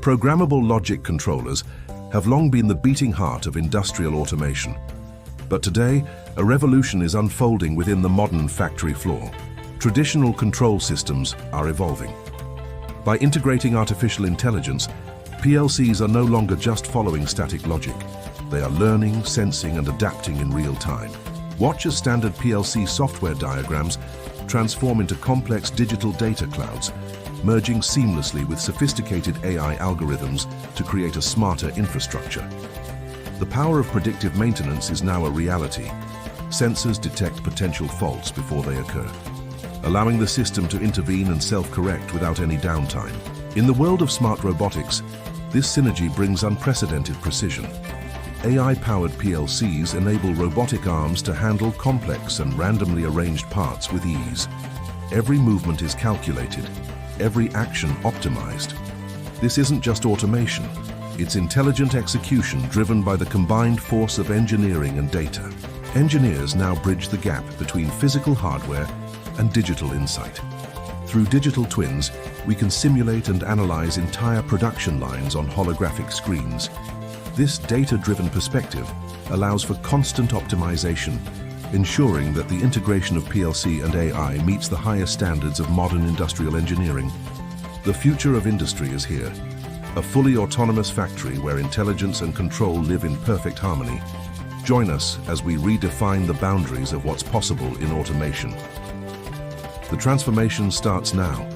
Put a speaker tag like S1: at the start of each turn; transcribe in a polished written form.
S1: Programmable logic controllers have long been the beating heart of industrial automation. But today, a revolution is unfolding within the modern factory floor. Traditional control systems are evolving. By integrating artificial intelligence, PLCs are no longer just following static logic. They are learning, sensing, and adapting in real time. Watch as standard PLC software diagrams transform into complex digital data clouds, merging seamlessly with sophisticated AI algorithms to create a smarter infrastructure. The power of predictive maintenance is now a reality. Sensors detect potential faults before they occur, allowing the system to intervene and self-correct without any downtime. In the world of smart robotics, this synergy brings unprecedented precision. AI-powered PLCs enable robotic arms to handle complex and randomly arranged parts with ease. Every movement is calculated, every action optimized. This isn't just automation, it's intelligent execution driven by the combined force of engineering and data. Engineers now bridge the gap between physical hardware and digital insight. Through digital twins, we can simulate and analyze entire production lines on holographic screens. This data-driven perspective allows for constant optimization, ensuring that the integration of PLC and AI meets the highest standards of modern industrial engineering. The future of industry is here, a fully autonomous factory where intelligence and control live in perfect harmony. Join us as we redefine the boundaries of what's possible in automation. The transformation starts now,